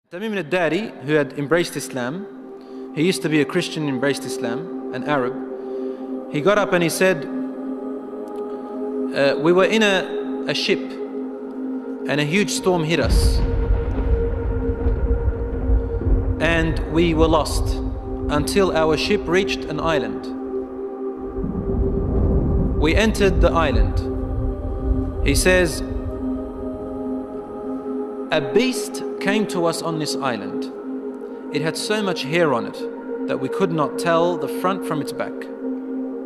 Tamim al-Dari, who had embraced Islam, he used to be a Christian, embraced Islam, an Arab. He got up and he said, we were in a ship and a huge storm hit us. And we were lost until our ship reached an island. We entered the island. He says, a beast came to us on this island. It had so much hair on it that we could not tell the front from its back.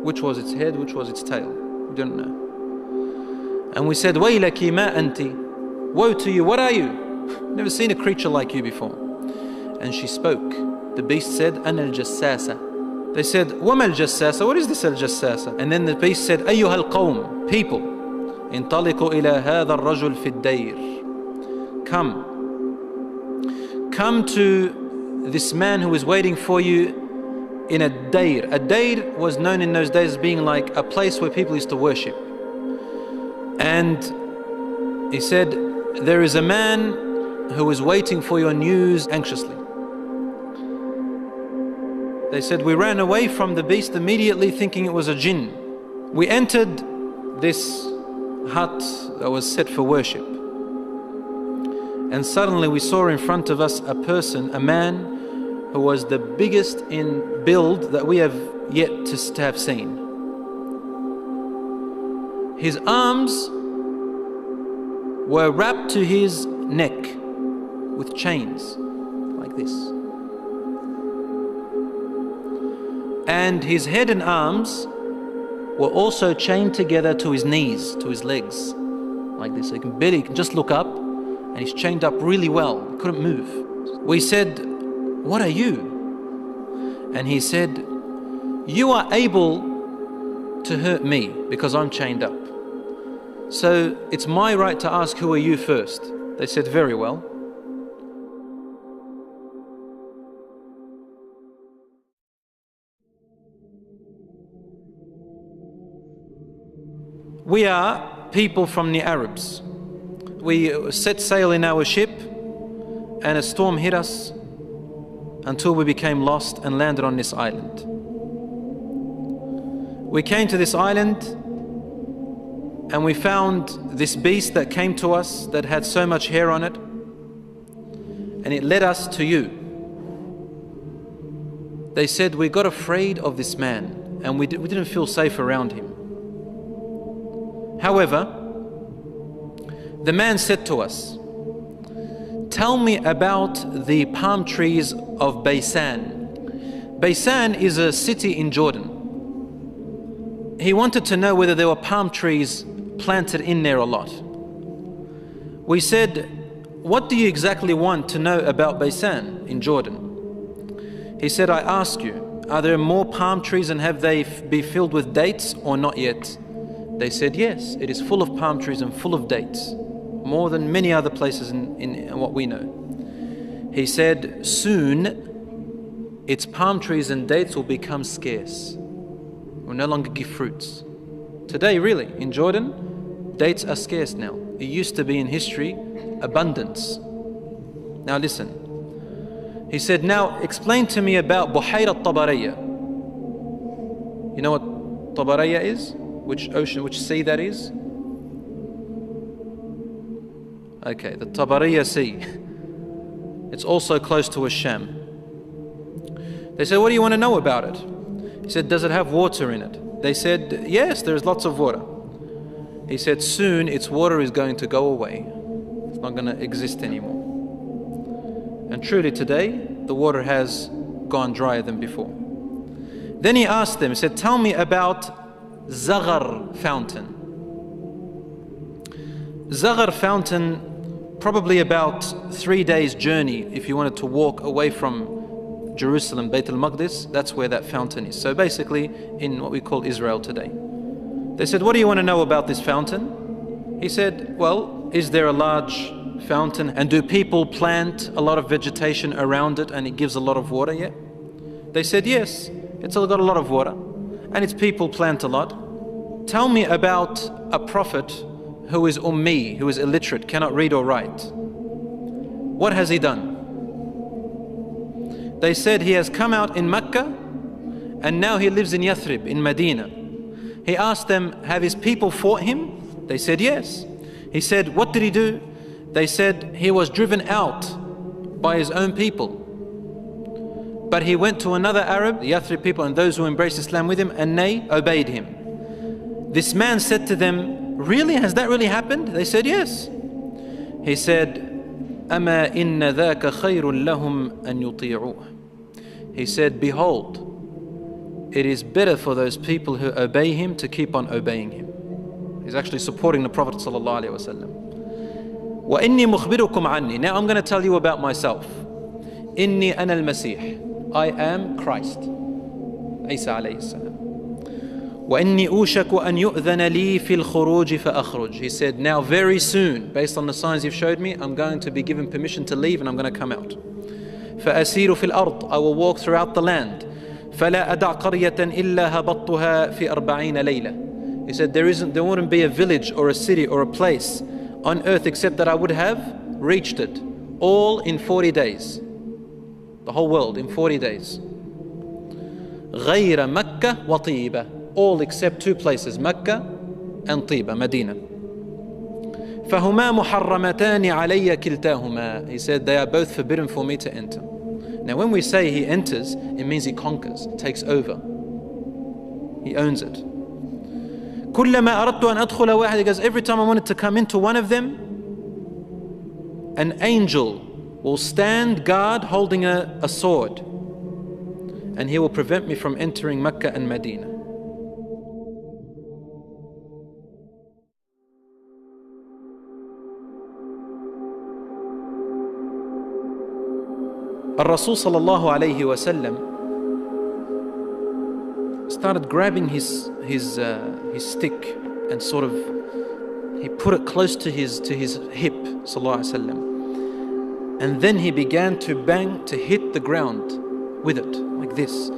Which was its head, which was its tail. We didn't know. And we said, Waylaki ma anti. Woe to you, what are you? Never seen a creature like you before. And she spoke. The beast said, Ana al-Jassasa. They said, Wama al-Jassasa? What is this al-Jassasa? And then the beast said, Ayyuha al-Qawm, people. Intaliqu ila hadha al-rajul fi ad-dayr. Come to this man who is waiting for you in a dayr. A dayr was known in those days as being like a place where people used to worship. And he said, there is a man who is waiting for your news anxiously. They said, we ran away from the beast immediately thinking it was a jinn. We entered this hut that was set for worship. And suddenly we saw in front of us a person, a man who was the biggest in build that we have yet to have seen. His arms were wrapped to his neck with chains like this. And his head and arms were also chained together to his knees, to his legs, like this. So you can just look up, and he's chained up really well, couldn't move. We said, what are you? And he said, you are able to hurt me because I'm chained up. So it's my right to ask, who are you first? They said, very well. We are people from the Arabs. We set sail in our ship and a storm hit us until we became lost and landed on this island. We came to this island and we found this beast that came to us that had so much hair on it, and it led us to you. They said, we got afraid of this man and we didn't feel safe around him. However, the man said to us, tell me about the palm trees of Baysan. Baysan is a city in Jordan. He wanted to know whether there were palm trees planted in there or not. We said, what do you exactly want to know about Baysan in Jordan? He said, I ask you, are there more palm trees and have they be filled with dates or not yet? They said, yes, it is full of palm trees and full of dates. More than many other places in what we know. He said, soon its palm trees and dates will become scarce. Will no longer give fruits. Today, really, in Jordan, dates are scarce now. It used to be in history, abundance. Now listen. He said, now explain to me about Buhayra Tabariyya. You know what Tabariyya is? Which ocean, which sea that is? Okay, the Tabariyya Sea. It's also close to Sham. They said, what do you want to know about it? He said, does it have water in it? They said, yes, there's lots of water. He said, soon its water is going to go away. It's not going to exist anymore. And truly today, the water has gone drier than before. Then he asked them, he said, tell me about Zaghar fountain. Zaghar fountain, probably about 3 days journey if you wanted to walk away from Jerusalem, Bayt al-Maqdis, that's where that fountain is. So basically in what we call Israel today. They said, what do you want to know about this fountain? He said, well, is there a large fountain and do people plant a lot of vegetation around it and it gives a lot of water yet? They said, yes, it's got a lot of water and its people plant a lot. Tell me about a prophet who is ummi, who is illiterate, cannot read or write. What has he done? They said he has come out in Mecca and now he lives in Yathrib, in Medina. He asked them, have his people fought him? They said yes. He said, what did he do? They said he was driven out by his own people. But he went to another Arab, the Yathrib people and those who embraced Islam with him, and they obeyed him. This man said to them, really? Has that really happened? They said yes. He said, أَمَا إِنَّ ذَاكَ خَيْرٌ لَهُمْ أَن يُطِيعُوهُ. He said, behold, it is better for those people who obey him to keep on obeying him. He's actually supporting the Prophet ﷺ. وَإِنِّي مُخْبِرُكُمْ عَنِّي. Now I'm going to tell you about myself. إِنِّي أَنَا الْمَسِيحِ. I am Christ. Isa alayhi salam. وَإِنِّي أُوشَكُ أَن يُؤْذَنَ لِي فِي الْخُرُوجِ فَأَخْرُجْ. He said, now very soon, based on the signs you've showed me, I'm going to be given permission to leave and I'm going to come out. فَأَسِيرُ فِي الْأَرْضِ. I will walk throughout the land. فَلَا أَدَعْ قَرْيَةً إِلَّا هَبَطْتُهَا فِي 40 لَيْلَةً. He said, there wouldn't be a village or a city or a place on earth except that I would have reached it, all in 40 days. The whole world in 40 days. غَيْرَ مَكَّةَ وَطِيبَةَ. All except two places, Mecca and Tiba, Medina. فَهُمَا مُحَرَّمَتَانِ عَلَيَّ كِلْتَاهُمَا. He said, they are both forbidden for me to enter. Now when we say he enters, it means he conquers, takes over. He owns it. كُلَّمَا أَرَدْتُ أَنْ أَدْخُلَ وَاحِدٍ. He goes, every time I wanted to come into one of them, an angel will stand guard holding a sword, and he will prevent me from entering Mecca and Medina. Rasul sallallahu alayhi wa sallam started grabbing his stick and sort of, he put it close to his hip, sallallahu alayhi wa sallam. And then he began to bang, to hit the ground with it, like this.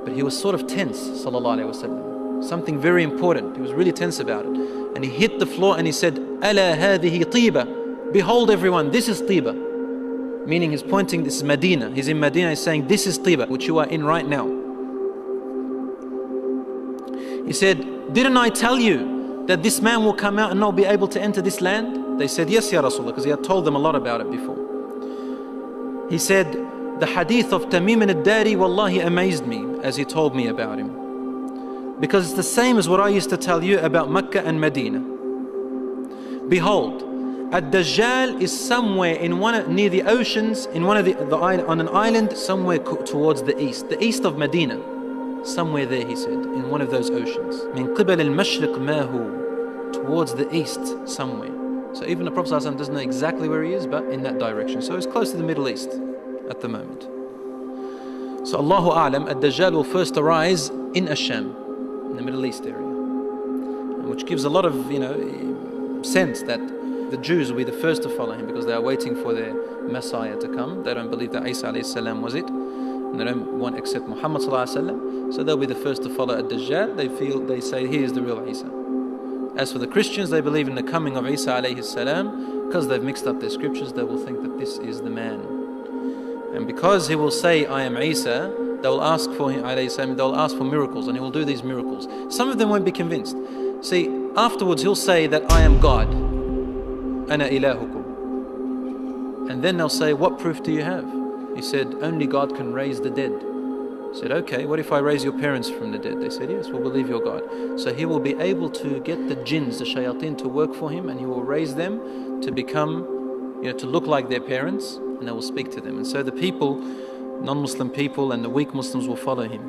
But he was sort of tense, sallallahu alayhi wa sallam. Something very important. He was really tense about it. And he hit the floor and he said, أَلَا هَذِهِ طِيبَةٌ. Behold everyone, this is Tiba. Meaning he's pointing, this is Medina. He's in Medina, he's saying, this is Tiba, which you are in right now. He said, didn't I tell you that this man will come out and not be able to enter this land? They said, yes, Ya Rasulullah, because he had told them a lot about it before. He said, the hadith of Tamim al-Dari, wallahi, amazed me as he told me about him. Because it's the same as what I used to tell you about Mecca and Medina. Behold, Dajjal is somewhere in near the oceans, in one of on an island somewhere towards the east of Medina. Somewhere there, he said, in one of those oceans. Min qibal al-mashriq ma hu. Towards the east, somewhere. So even the Prophet ﷺ doesn't know exactly where he is, but in that direction. So it's close to the Middle East at the moment. So Allahu A'lam, Dajjal will first arise in Asham, in the Middle East area. Which gives a lot of, sense that the Jews will be the first to follow him because they are waiting for their Messiah to come. They don't believe that Isa alayhi salam was it. And they don't want to accept Muhammad sallallahu alayhi wa sallam. So they'll be the first to follow Dajjal. They say he is the real Isa. As for the Christians, they believe in the coming of Isa alayhi salam. Because they've mixed up their scriptures, they will think that this is the man. And because he will say, I am Isa, they will ask for him, alayhi salam, they will ask for miracles, and he will do these miracles. Some of them won't be convinced. See, afterwards he'll say that I am God. Ana ilahukum. And then they'll say, what proof do you have? He said, only God can raise the dead. He said, okay, what if I raise your parents from the dead? They said, yes, we'll believe you're God. So he will be able to get the jinns, the shayateen, to work for him, and he will raise them to become, to look like their parents, and they will speak to them. And so the people, non-Muslim people and the weak Muslims will follow him.